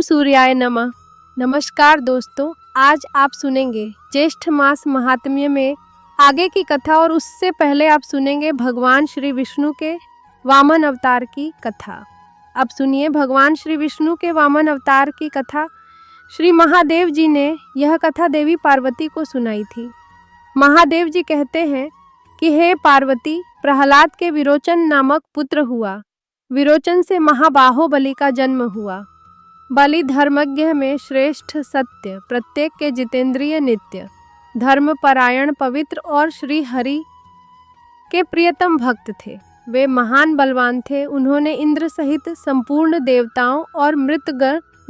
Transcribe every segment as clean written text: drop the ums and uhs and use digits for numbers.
सूर्याय नमः। नमस्कार दोस्तों, आज आप सुनेंगे ज्येष्ठ मास महात्म्य में आगे की कथा और उससे पहले आप सुनेंगे भगवान श्री विष्णु के वामन अवतार की कथा। अब सुनिए भगवान श्री विष्णु के वामन अवतार की कथा। श्री महादेव जी ने यह कथा देवी पार्वती को सुनाई थी। महादेव जी कहते हैं कि हे पार्वती, प्रहलाद के विरोचन नामक पुत्र हुआ। विरोचन से महाबाहो बलि का जन्म हुआ। बलि धर्मज्ञ में श्रेष्ठ, सत्य, प्रत्येक के जितेंद्रिय, नित्य, धर्मपरायण, पवित्र और श्री हरि के प्रियतम भक्त थे। वे महान बलवान थे। उन्होंने इंद्र सहित संपूर्ण देवताओं और मृत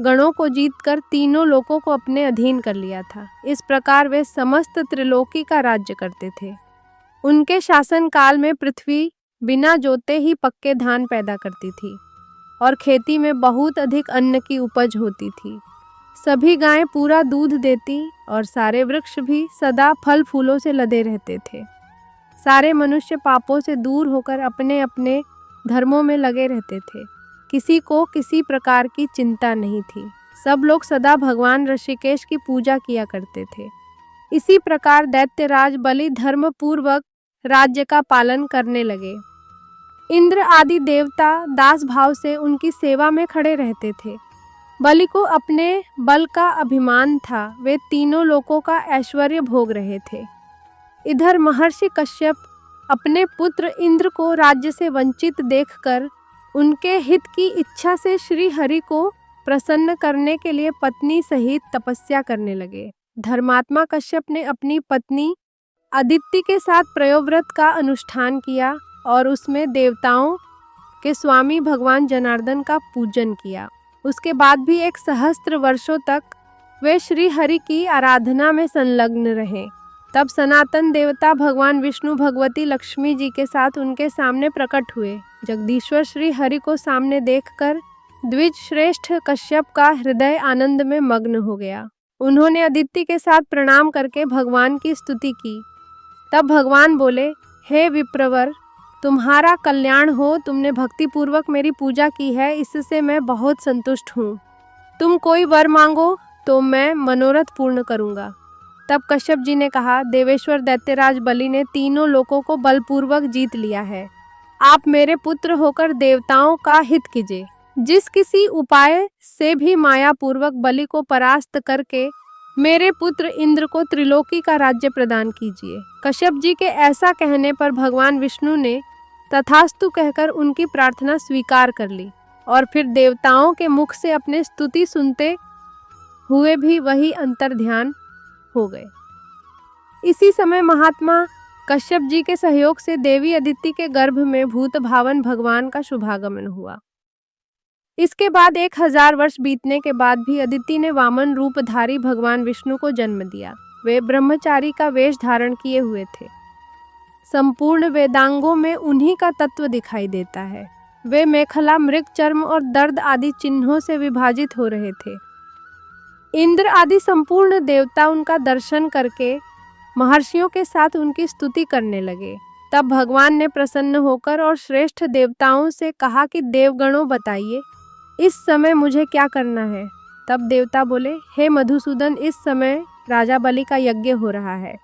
गणों को जीतकर तीनों लोकों को अपने अधीन कर लिया था। इस प्रकार वे समस्त त्रिलोकी का राज्य करते थे। उनके शासन काल में पृथ्वी बिना जोते ही पक्के धान पैदा करती थी और खेती में बहुत अधिक अन्न की उपज होती थी। सभी गायें पूरा दूध देती और सारे वृक्ष भी सदा फल फूलों से लदे रहते थे। सारे मनुष्य पापों से दूर होकर अपने अपने धर्मों में लगे रहते थे। किसी को किसी प्रकार की चिंता नहीं थी। सब लोग सदा भगवान ऋषिकेश की पूजा किया करते थे। इसी प्रकार दैत्यराज बलि धर्म पूर्वक राज्य का पालन करने लगे। इंद्र आदि देवता दास भाव से उनकी सेवा में खड़े रहते थे। बलि को अपने बल का अभिमान था। वे तीनों लोकों का ऐश्वर्य भोग रहे थे। इधर महर्षि कश्यप अपने पुत्र इंद्र को राज्य से वंचित देखकर उनके हित की इच्छा से श्री हरि को प्रसन्न करने के लिए पत्नी सहित तपस्या करने लगे। धर्मात्मा कश्यप ने अपनी पत्नी अदिति के साथ प्रयोव्रत का अनुष्ठान किया और उसमें देवताओं के स्वामी भगवान जनार्दन का पूजन किया। उसके बाद भी 1 सहस्त्र वर्षों तक वे श्री हरि की आराधना में संलग्न रहे। तब सनातन देवता भगवान विष्णु भगवती लक्ष्मी जी के साथ उनके सामने प्रकट हुए। जगदीश्वर श्री हरि को सामने देखकर द्विज श्रेष्ठ कश्यप का हृदय आनंद में मग्न हो गया। उन्होंने अदिति के साथ प्रणाम करके भगवान की स्तुति की। तब भगवान बोले, हे विप्रवर, तुम्हारा कल्याण हो। तुमने भक्ति पूर्वक मेरी पूजा की है, इससे मैं बहुत संतुष्ट हूँ। तुम कोई वर मांगो तो मैं मनोरथ पूर्ण करूँगा। तब कश्यप जी ने कहा, देवेश्वर दैत्यराज बलि ने तीनों लोकों को बलपूर्वक जीत लिया है। आप मेरे पुत्र होकर देवताओं का हित कीजिए। जिस किसी उपाय से भी माया पूर्वक बलि को परास्त करके मेरे पुत्र इंद्र को त्रिलोकी का राज्य प्रदान कीजिए। कश्यप जी के ऐसा कहने पर भगवान विष्णु ने तथास्तु कहकर उनकी प्रार्थना स्वीकार कर ली और फिर देवताओं के मुख से अपने स्तुति सुनते हुए भी वही अंतर्ध्यान हो गए। इसी समय महात्मा कश्यप जी के सहयोग से देवी अदिति के गर्भ में भूत भावन भगवान का शुभागमन हुआ। इसके बाद 1000 वर्ष बीतने के बाद भी अदिति ने वामन रूपधारी भगवान विष्णु को जन्म दिया। वे ब्रह्मचारी का वेश धारण किए हुए थे। संपूर्ण वेदांगों में उन्हीं का तत्व दिखाई देता है। वे मेखला, मृग चर्म और दर्द आदि चिन्हों से विभाजित हो रहे थे। इंद्र आदि संपूर्ण देवता उनका दर्शन करके महर्षियों के साथ उनकी स्तुति करने लगे। तब भगवान ने प्रसन्न होकर और श्रेष्ठ देवताओं से कहा कि देवगणों, बताइए इस समय मुझे क्या करना है। तब देवता बोले, हे मधुसूदन, इस समय राजा बलि का यज्ञ हो रहा है,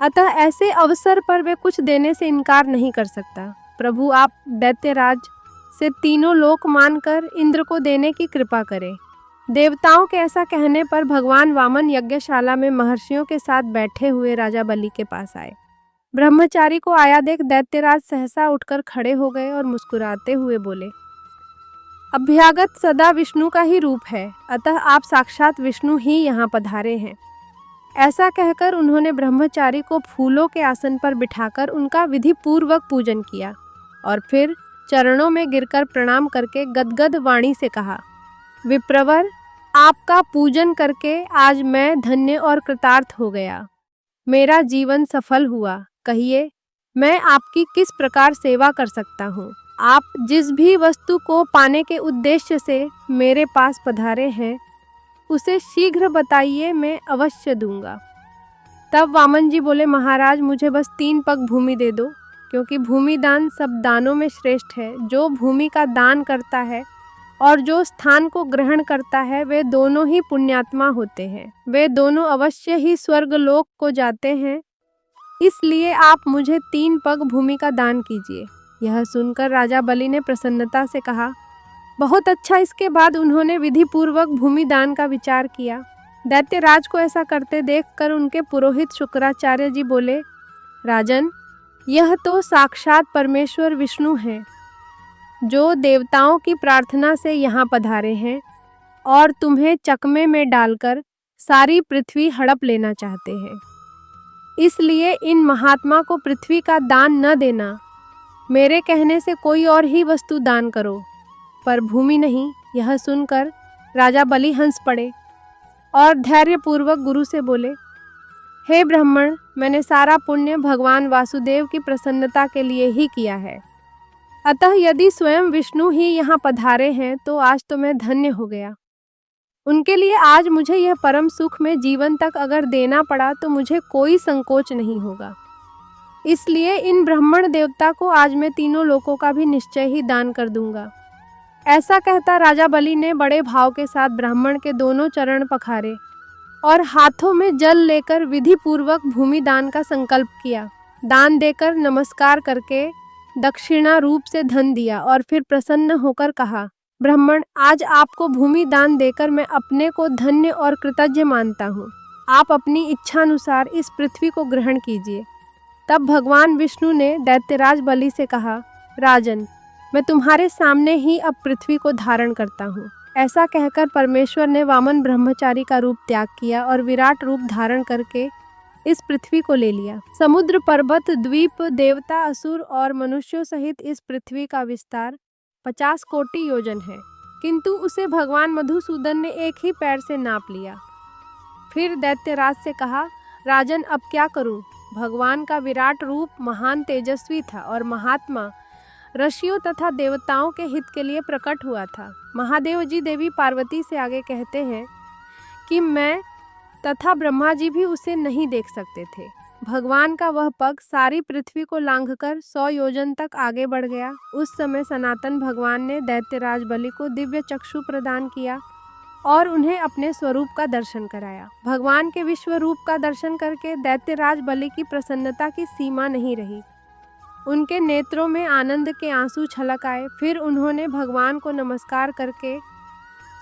अतः ऐसे अवसर पर वे कुछ देने से इनकार नहीं कर सकता। प्रभु, आप दैत्यराज से तीनों लोक मानकर इंद्र को देने की कृपा करें। देवताओं के ऐसा कहने पर भगवान वामन यज्ञशाला में महर्षियों के साथ बैठे हुए राजा बलि के पास आए। ब्रह्मचारी को आया देख दैत्यराज सहसा उठकर खड़े हो गए और मुस्कुराते हुए बोले, अभ्यागत सदा विष्णु का ही रूप है, अतः आप साक्षात विष्णु ही यहाँ पधारे हैं। ऐसा कहकर उन्होंने ब्रह्मचारी को फूलों के आसन पर बिठाकर उनका विधि पूर्वक पूजन किया और फिर चरणों में गिरकर प्रणाम करके गदगद वाणी से कहा, विप्रवर, आपका पूजन करके आज मैं धन्य और कृतार्थ हो गया। मेरा जीवन सफल हुआ। कहिए, मैं आपकी किस प्रकार सेवा कर सकता हूँ? आप जिस भी वस्तु को पाने के उद्देश्य से मेरे पास पधारे हैं, उसे शीघ्र बताइए, मैं अवश्य दूंगा। तब वामन जी बोले, महाराज, मुझे बस 3 पग भूमि दे दो, क्योंकि भूमि दान सब दानों में श्रेष्ठ है। जो भूमि का दान करता है और जो स्थान को ग्रहण करता है वे दोनों ही पुण्यात्मा होते हैं। वे दोनों अवश्य ही स्वर्गलोक को जाते हैं। इसलिए आप मुझे 3 पग भूमि का दान कीजिए। यह सुनकर राजा बलि ने प्रसन्नता से कहा, बहुत अच्छा। इसके बाद उन्होंने विधि पूर्वक भूमि दान का विचार किया। दैत्यराज को ऐसा करते देखकर उनके पुरोहित शुक्राचार्य जी बोले, राजन, यह तो साक्षात परमेश्वर विष्णु हैं, जो देवताओं की प्रार्थना से यहाँ पधारे हैं और तुम्हें चकमे में डालकर सारी पृथ्वी हड़प लेना चाहते हैं। इसलिए इन महात्मा को पृथ्वी का दान न देना। मेरे कहने से कोई और ही वस्तु दान करो, पर भूमि नहीं। यह सुनकर राजा बलि हंस पड़े और धैर्यपूर्वक गुरु से बोले, हे ब्राह्मण, मैंने सारा पुण्य भगवान वासुदेव की प्रसन्नता के लिए ही किया है। अतः यदि स्वयं विष्णु ही यहाँ पधारे हैं तो आज तो मैं धन्य हो गया। उनके लिए आज मुझे यह परम सुख में जीवन तक अगर देना पड़ा तो मुझे कोई संकोच नहीं होगा। इसलिए इन ब्राह्मण देवता को आज मैं तीनों लोकों का भी निश्चय ही दान कर दूंगा। ऐसा कहता राजा बलि ने बड़े भाव के साथ ब्राह्मण के दोनों चरण पखारे और हाथों में जल लेकर विधि पूर्वक भूमि दान का संकल्प किया। दान देकर नमस्कार करके दक्षिणा रूप से धन दिया और फिर प्रसन्न होकर कहा, ब्राह्मण, आज आपको भूमि दान देकर मैं अपने को धन्य और कृतज्ञ मानता हूँ। आप अपनी इच्छानुसार इस पृथ्वी को ग्रहण कीजिए। तब भगवान विष्णु ने दैत्यराज बलि से कहा, राजन, मैं तुम्हारे सामने ही अब पृथ्वी को धारण करता हूँ। ऐसा कहकर परमेश्वर ने वामन ब्रह्मचारी का रूप त्याग किया और विराट रूप धारण करके इस पृथ्वी को ले लिया। समुद्र, पर्वत, द्वीप, देवता, असुर और मनुष्यों सहित इस पृथ्वी का विस्तार 50 कोटि योजन है, किंतु उसे भगवान मधुसूदन ने एक ही पैर से नाप लिया। फिर दैत्यराज से कहा, राजन, अब क्या करूं? भगवान का विराट रूप महान तेजस्वी था और महात्मा ऋषियों तथा देवताओं के हित के लिए प्रकट हुआ था। महादेव जी देवी पार्वती से आगे कहते हैं कि मैं तथा ब्रह्मा जी भी उसे नहीं देख सकते थे। भगवान का वह पग सारी पृथ्वी को लांघकर 100 योजन तक आगे बढ़ गया। उस समय सनातन भगवान ने दैत्यराज बलि को दिव्य चक्षु प्रदान किया और उन्हें अपने स्वरूप का दर्शन कराया। भगवान के विश्व रूप का दर्शन करके दैत्यराज बलि की प्रसन्नता की सीमा नहीं रही। उनके नेत्रों में आनंद के आंसू छलक आए। फिर उन्होंने भगवान को नमस्कार करके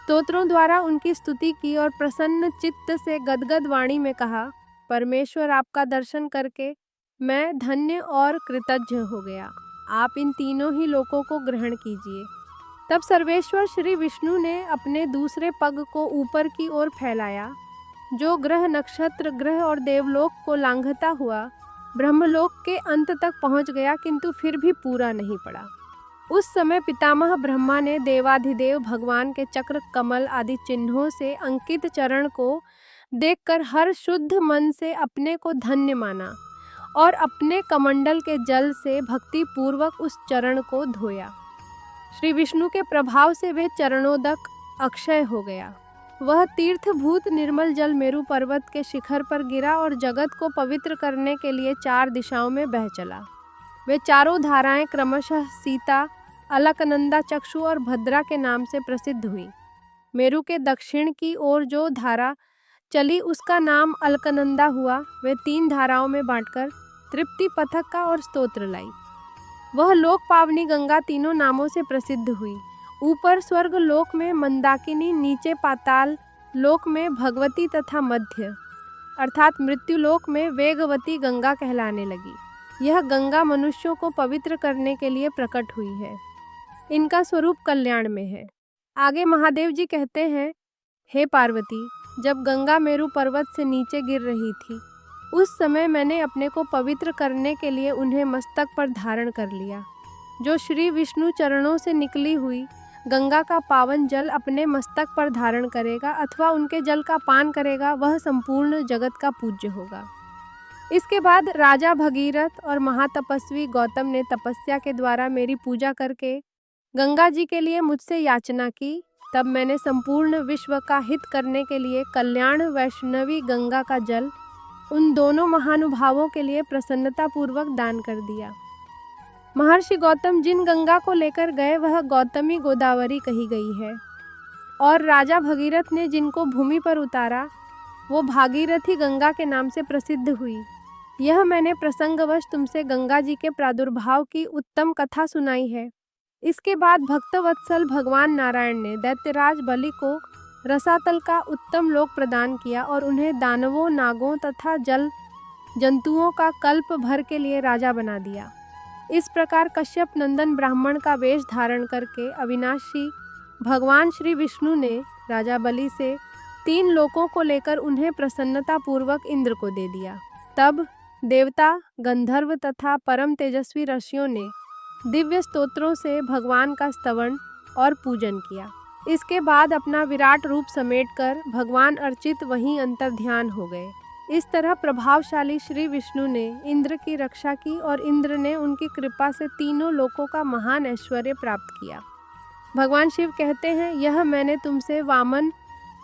स्तोत्रों द्वारा उनकी स्तुति की और प्रसन्न चित्त से गदगद वाणी में कहा, परमेश्वर, आपका दर्शन करके मैं धन्य और कृतज्ञ हो गया। आप इन तीनों ही लोकों को ग्रहण कीजिए। तब सर्वेश्वर श्री विष्णु ने अपने दूसरे पग को ऊपर की ओर फैलाया, जो ग्रह, नक्षत्र, ग्रह और देवलोक को लांघता हुआ ब्रह्मलोक के अंत तक पहुंच गया, किंतु फिर भी पूरा नहीं पड़ा। उस समय पितामह ब्रह्मा ने देवाधिदेव भगवान के चक्र, कमल आदि चिन्हों से अंकित चरण को देखकर हर शुद्ध मन से अपने को धन्य माना और अपने कमंडल के जल से भक्ति पूर्वक उस चरण को धोया। श्री विष्णु के प्रभाव से वे चरणोदक अक्षय हो गया। वह तीर्थभूत निर्मल जल मेरु पर्वत के शिखर पर गिरा और जगत को पवित्र करने के लिए 4 दिशाओं में बह चला। वे चारों धाराएं क्रमशः सीता, अलकनंदा, चक्षु और भद्रा के नाम से प्रसिद्ध हुई। मेरु के दक्षिण की ओर जो धारा चली उसका नाम अलकनंदा हुआ। वे 3 धाराओं में बांटकर तृप्ति, पथका और स्तोत्र लाई। वह लोक पावनी गंगा तीनों नामों से प्रसिद्ध हुई। ऊपर स्वर्ग लोक में मंदाकिनी, नीचे पाताल लोक में भगवती तथा मध्य अर्थात मृत्यु लोक में वेगवती गंगा कहलाने लगी। यह गंगा मनुष्यों को पवित्र करने के लिए प्रकट हुई है। इनका स्वरूप कल्याण में है। आगे महादेव जी कहते हैं, हे पार्वती, जब गंगा मेरु पर्वत से नीचे गिर रही थी उस समय मैंने अपने को पवित्र करने के लिए उन्हें मस्तक पर धारण कर लिया। जो श्री विष्णु चरणों से निकली हुई गंगा का पावन जल अपने मस्तक पर धारण करेगा अथवा उनके जल का पान करेगा, वह संपूर्ण जगत का पूज्य होगा। इसके बाद राजा भगीरथ और महातपस्वी गौतम ने तपस्या के द्वारा मेरी पूजा करके गंगा जी के लिए मुझसे याचना की। तब मैंने संपूर्ण विश्व का हित करने के लिए कल्याण वैष्णवी गंगा का जल उन दोनों महानुभावों के लिए प्रसन्नता पूर्वक दान कर दिया। महर्षि गौतम जिन गंगा को लेकर गए वह गौतमी गोदावरी कही गई है, और राजा भगीरथ ने जिनको भूमि पर उतारा वो भागीरथी गंगा के नाम से प्रसिद्ध हुई। यह मैंने प्रसंगवश तुमसे गंगा जी के प्रादुर्भाव की उत्तम कथा सुनाई है। इसके बाद भक्तवत्सल भगवान नारायण ने दैत्यराज बलि को रसातल का उत्तम लोक प्रदान किया और उन्हें दानवों, नागों तथा जल जंतुओं का कल्प भर के लिए राजा बना दिया। इस प्रकार कश्यप नंदन ब्राह्मण का वेश धारण करके अविनाशी भगवान श्री विष्णु ने राजा बलि से 3 लोकों को लेकर उन्हें प्रसन्नता पूर्वक इंद्र को दे दिया। तब देवता, गंधर्व तथा परम तेजस्वी ऋषियों ने दिव्य स्तोत्रों से भगवान का स्तवन और पूजन किया। इसके बाद अपना विराट रूप समेटकर भगवान अर्चित वहीं अंतर्ध्यान हो गए। इस तरह प्रभावशाली श्री विष्णु ने इंद्र की रक्षा की और इंद्र ने उनकी कृपा से तीनों लोकों का महान ऐश्वर्य प्राप्त किया। भगवान शिव कहते हैं, यह मैंने तुमसे वामन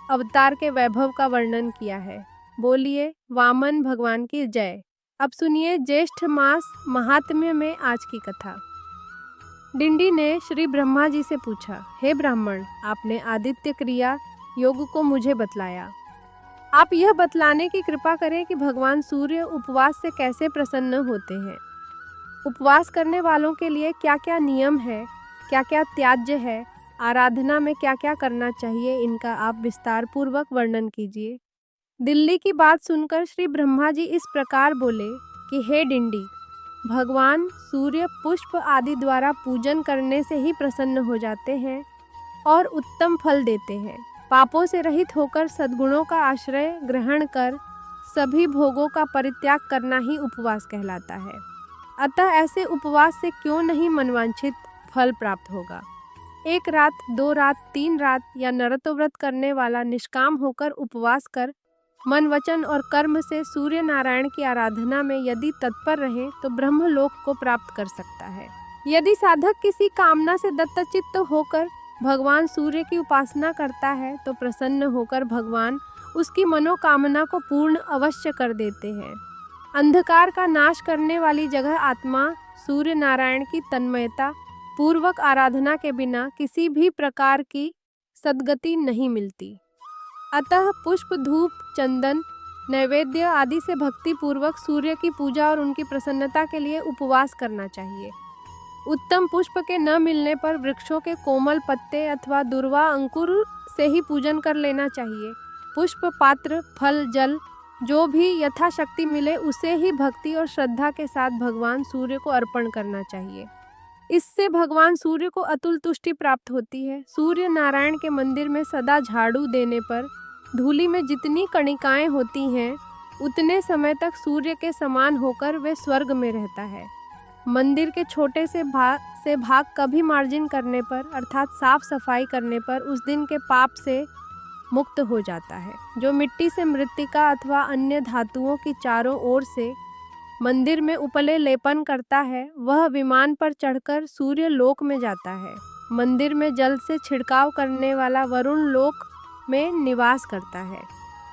अवतार के वैभव का वर्णन किया है। बोलिए वामन भगवान की जय। अब सुनिए ज्येष्ठ मास महात्म्य में आज की कथा। डिंडी ने श्री ब्रह्मा जी से पूछा, हे ब्राह्मण, आपने आदित्य क्रिया योग को मुझे बतलाया। आप यह बतलाने की कृपा करें कि भगवान सूर्य उपवास से कैसे प्रसन्न होते हैं। उपवास करने वालों के लिए क्या क्या नियम है, क्या क्या त्याज्य है, आराधना में क्या क्या करना चाहिए, इनका आप विस्तार पूर्वक वर्णन कीजिए। दिल्ली की बात सुनकर श्री ब्रह्मा जी इस प्रकार बोले कि हे डिंडी, भगवान सूर्य पुष्प आदि द्वारा पूजन करने से ही प्रसन्न हो जाते हैं और उत्तम फल देते हैं। पापों से रहित होकर सद्गुणों का आश्रय ग्रहण कर सभी भोगों का परित्याग करना ही उपवास कहलाता है। अतः ऐसे उपवास से क्यों नहीं मनवांछित फल प्राप्त होगा। 1 रात, 2 रात, 3 रात या नरतोव्रत करने वाला निष्काम होकर उपवास कर मन, वचन और कर्म से सूर्य नारायण की आराधना में यदि तत्पर रहे तो ब्रह्मलोक को प्राप्त कर सकता है। यदि साधक किसी कामना से दत्तचित्त होकर भगवान सूर्य की उपासना करता है तो प्रसन्न होकर भगवान उसकी मनोकामना को पूर्ण अवश्य कर देते हैं। अंधकार का नाश करने वाली जगह आत्मा सूर्य नारायण की तन्मयता पूर्वक आराधना के बिना किसी भी प्रकार की सद्गति नहीं मिलती। अतः पुष्प, धूप, चंदन, नैवेद्य आदि से भक्ति पूर्वक सूर्य की पूजा और उनकी प्रसन्नता के लिए उपवास करना चाहिए। उत्तम पुष्प के न मिलने पर वृक्षों के कोमल पत्ते अथवा दुर्वा अंकुर से ही पूजन कर लेना चाहिए। पुष्प, पात्र, फल, जल जो भी यथाशक्ति मिले उसे ही भक्ति और श्रद्धा के साथ भगवान सूर्य को अर्पण करना चाहिए। इससे भगवान सूर्य को अतुल तुष्टि प्राप्त होती है। सूर्य नारायण के मंदिर में सदा झाड़ू देने पर धूलि में जितनी कणिकाएं होती हैं उतने समय तक सूर्य के समान होकर वे स्वर्ग में रहता है। मंदिर के छोटे से भाग कभी मार्जिन करने पर अर्थात साफ सफाई करने पर उस दिन के पाप से मुक्त हो जाता है। जो मिट्टी से मृत्तिका अथवा अन्य धातुओं की चारों ओर से मंदिर में उपले लेपन करता है वह विमान पर चढ़कर सूर्य लोक में जाता है। मंदिर में जल से छिड़काव करने वाला वरुण लोक में निवास करता है।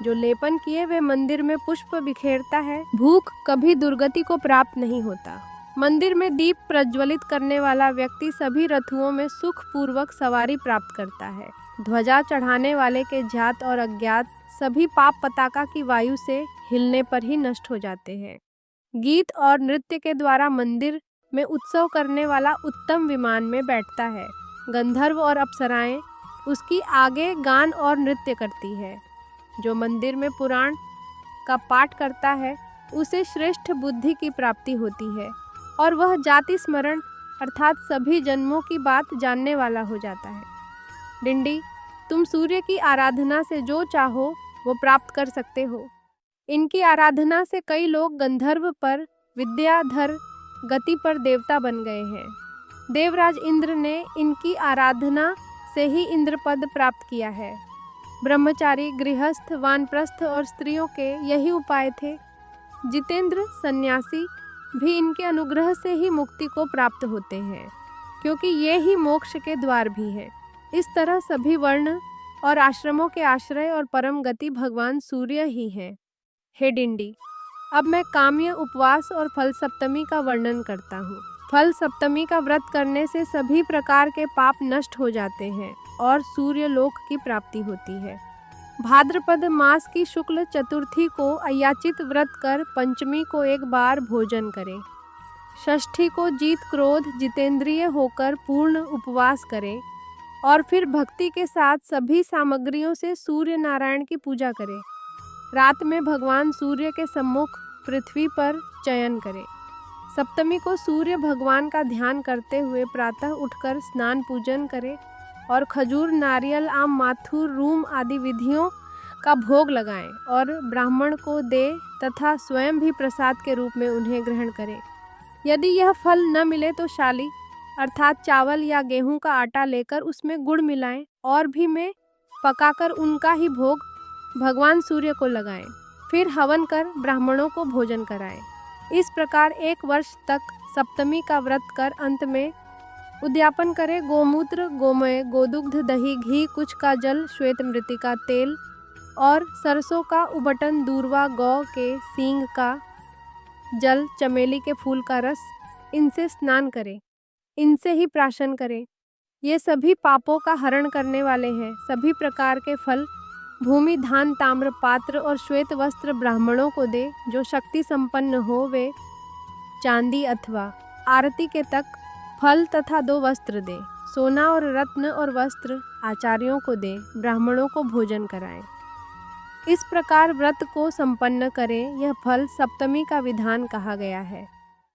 जो लेपन किए वे मंदिर में पुष्प बिखेरता है। भूख कभी दुर्गति को प्राप्त नहीं होता। मंदिर में दीप प्रज्वलित करने वाला व्यक्ति सभी रथुओं में सुख पूर्वक सवारी प्राप्त करता है। ध्वजा चढ़ाने वाले के ज्ञात और अज्ञात सभी पाप पताका की वायु से हिलने पर ही नष्ट हो जाते हैं। गीत और नृत्य के द्वारा मंदिर में उत्सव करने वाला उत्तम विमान में बैठता है। गंधर्व और अप्सराएं उसकी आगे गान और नृत्य करती है। जो मंदिर में पुराण का पाठ करता है उसे श्रेष्ठ बुद्धि की प्राप्ति होती है और वह जाति स्मरण अर्थात सभी जन्मों की बात जानने वाला हो जाता है। डिंडी, तुम सूर्य की आराधना से जो चाहो वो प्राप्त कर सकते हो। इनकी आराधना से कई लोग गंधर्व पर विद्याधर गति पर देवता बन गए हैं। देवराज इंद्र ने इनकी आराधना से ही इंद्र पद प्राप्त किया है। ब्रह्मचारी, गृहस्थ, वानप्रस्थ और स्त्रियों के यही उपाय थे। जितेंद्र सन्यासी भी इनके अनुग्रह से ही मुक्ति को प्राप्त होते हैं, क्योंकि ये ही मोक्ष के द्वार भी हैं। इस तरह सभी वर्ण और आश्रमों के आश्रय और परम गति भगवान सूर्य ही हैं। हे डिंडी, अब मैं काम्य, उपवास और फल सप्तमी का वर्णन करता हूँ। फल सप्तमी का व्रत करने से सभी प्रकार के पाप नष्ट हो जाते हैं और सूर्य लोक की प्राप्ति होती है। भाद्रपद मास की शुक्ल चतुर्थी को अयाचित व्रत कर पंचमी को एक बार भोजन करें। षष्ठी को जीत क्रोध जितेंद्रिय होकर पूर्ण उपवास करें और फिर भक्ति के साथ सभी सामग्रियों से सूर्य नारायण की पूजा करें। रात में भगवान सूर्य के सम्मुख पृथ्वी पर शयन करें। सप्तमी को सूर्य भगवान का ध्यान करते हुए प्रातः उठकर स्नान पूजन करें और खजूर नारियल आम माथुर रूम आदि विधियों का भोग लगाएं और ब्राह्मण को दे तथा स्वयं भी प्रसाद के रूप में उन्हें ग्रहण करें। यदि यह फल न मिले तो शाली अर्थात चावल या गेहूं का आटा लेकर उसमें गुड़ मिलाएं और भी में पकाकर उनका ही भोग भगवान सूर्य को लगाएं। फिर हवन कर ब्राह्मणों को भोजन कराएं। इस प्रकार 1 वर्ष तक सप्तमी का व्रत कर अंत में उद्यापन करें। गोमूत्र गोमय गोदुग्ध दही घी कुछ का जल श्वेत मृतिका तेल और सरसों का उबटन दूर्वा गौ के सींग का जल चमेली के फूल का रस इनसे स्नान करें, इनसे ही प्राशन करें। ये सभी पापों का हरण करने वाले हैं। सभी प्रकार के फल भूमि धान ताम्र पात्र और श्वेत वस्त्र ब्राह्मणों को दे। जो शक्ति संपन्न हो वे चांदी अथवा आरती के तक फल तथा 2 वस्त्र दे। सोना और रत्न और वस्त्र आचार्यों को दे। ब्राह्मणों को भोजन कराएं। इस प्रकार व्रत को संपन्न करें। यह फल सप्तमी का विधान कहा गया है।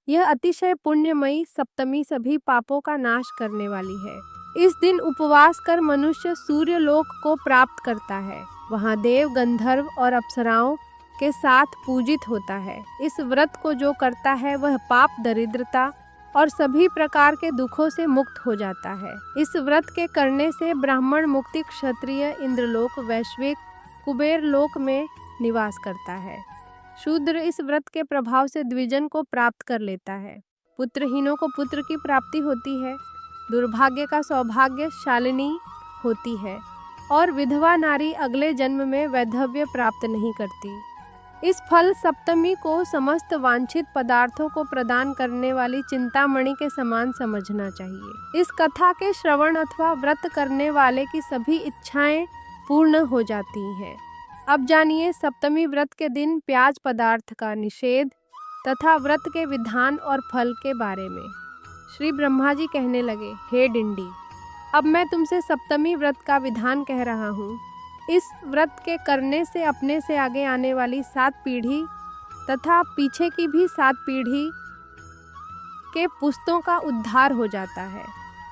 यह अतिशय पुण्यमयी सप्तमी सभी पापों का नाश करने वाली है। इस दिन उपवास कर मनुष्य सूर्य लोक को प्राप्त करता है। वहाँ देव गंधर्व और अप्सराओं के साथ पूजित होता है। इस व्रत को जो करता है वह पाप दरिद्रता और सभी प्रकार के दुखों से मुक्त हो जाता है। इस व्रत के करने से ब्राह्मण मुक्ति क्षत्रिय इंद्रलोक वैश्विक कुबेर लोक में निवास करता है। शूद्र इस व्रत के प्रभाव से द्विजन को प्राप्त कर लेता है। पुत्रहीनों को पुत्र की प्राप्ति होती है। दुर्भाग्य का सौभाग्य शालिनी होती है और विधवा नारी अगले जन्म में वैधव्य प्राप्त नहीं करती। इस फल सप्तमी को समस्त वांछित पदार्थों को प्रदान करने वाली चिंतामणि के समान समझना चाहिए। इस कथा के श्रवण अथवा व्रत करने वाले की सभी इच्छाएं पूर्ण हो जाती हैं। अब जानिए सप्तमी व्रत के दिन प्याज पदार्थ का निषेध तथा व्रत के विधान और फल के बारे में। श्री ब्रह्मा जी कहने लगे, हे डिंडी, अब मैं तुमसे सप्तमी व्रत का विधान कह रहा हूँ। इस व्रत के करने से अपने से आगे आने वाली 7 पीढ़ी तथा पीछे की भी 7 पीढ़ी के पुस्तों का उद्धार हो जाता है।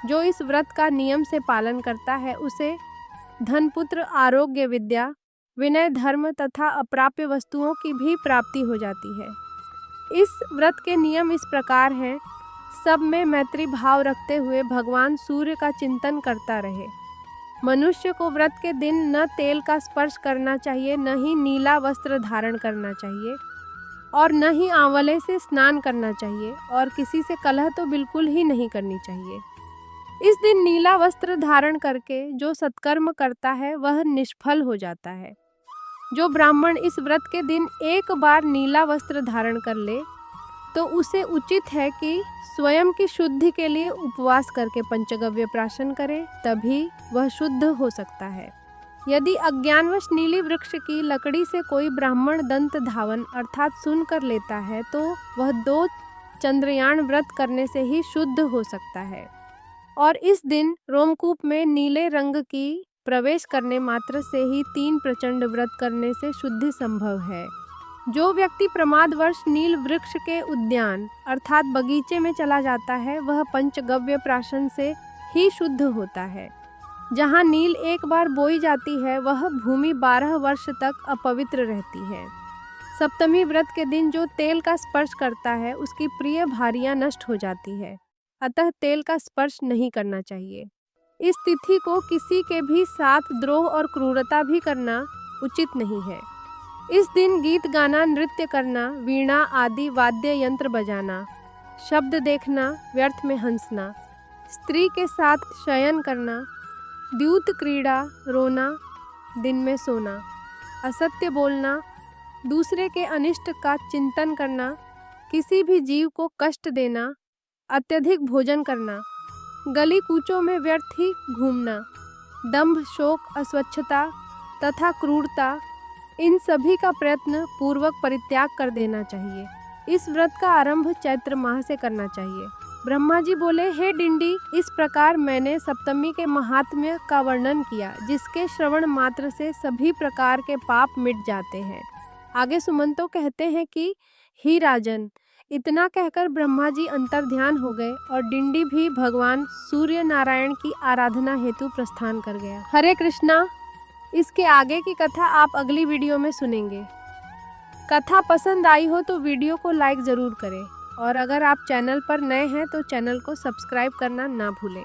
जो इस व्रत का नियम से पालन करता है उसे धन पुत्र आरोग्य विद्या विनय धर्म तथा अप्राप्य वस्तुओं की भी प्राप्ति हो जाती है। इस व्रत के नियम इस प्रकार हैं। सब में मैत्री भाव रखते हुए भगवान सूर्य का चिंतन करता रहे। मनुष्य को व्रत के दिन न तेल का स्पर्श करना चाहिए, न ही नीला वस्त्र धारण करना चाहिए और न ही आंवले से स्नान करना चाहिए और किसी से कलह तो बिल्कुल ही नहीं करनी चाहिए। इस दिन नीला वस्त्र धारण करके जो सत्कर्म करता है वह निष्फल हो जाता है। जो ब्राह्मण इस व्रत के दिन एक बार नीला वस्त्र धारण कर ले तो उसे उचित है कि स्वयं की शुद्धि के लिए उपवास करके पंचगव्य प्राशन करे, तभी वह शुद्ध हो सकता है। यदि अज्ञानवश नीली वृक्ष की लकड़ी से कोई ब्राह्मण दंत धावन अर्थात सुन कर लेता है तो वह 2 चंद्रयान व्रत करने से ही शुद्ध हो सकता है। और इस दिन रोमकूप में नीले रंग की प्रवेश करने मात्र से ही 3 प्रचंड व्रत करने से शुद्धि संभव है। जो व्यक्ति प्रमादवश नील वृक्ष के उद्यान अर्थात बगीचे में चला जाता है वह पंचगव्य प्राशन से ही शुद्ध होता है। जहाँ नील एक बार बोई जाती है वह भूमि 12 वर्ष तक अपवित्र रहती है। सप्तमी व्रत के दिन जो तेल का स्पर्श करता है उसकी प्रिय भारियां नष्ट हो जाती है, अतः तेल का स्पर्श नहीं करना चाहिए। इस तिथि को किसी के भी साथ द्रोह और क्रूरता भी करना उचित नहीं है। इस दिन गीत गाना, नृत्य करना, वीणा आदि वाद्य यंत्र बजाना, शब्द देखना, व्यर्थ में हंसना, स्त्री के साथ शयन करना, द्यूत क्रीड़ा, रोना, दिन में सोना, असत्य बोलना, दूसरे के अनिष्ट का चिंतन करना, किसी भी जीव को कष्ट देना, अत्यधिक भोजन करना, गली कूचों में व्यर्थ ही घूमना, दंभ, शोक, अस्वच्छता तथा क्रूरता, इन सभी का प्रयत्न पूर्वक परित्याग कर देना चाहिए। इस व्रत का आरंभ चैत्र माह से करना चाहिए। ब्रह्मा जी बोले, हे डिंडी, इस प्रकार मैंने सप्तमी के महात्म्य का वर्णन किया, जिसके श्रवण मात्र से सभी प्रकार के पाप मिट जाते हैं। आगे सुमंतो कहते हैं कि ही राजन, इतना कहकर ब्रह्मा जी अंतर्ध्यान हो गए और डिंडी भी भगवान सूर्य नारायण की आराधना हेतु प्रस्थान कर गया। हरे कृष्णा। इसके आगे की कथा आप अगली वीडियो में सुनेंगे। कथा पसंद आई हो तो वीडियो को लाइक ज़रूर करें और अगर आप चैनल पर नए हैं तो चैनल को सब्सक्राइब करना ना भूलें।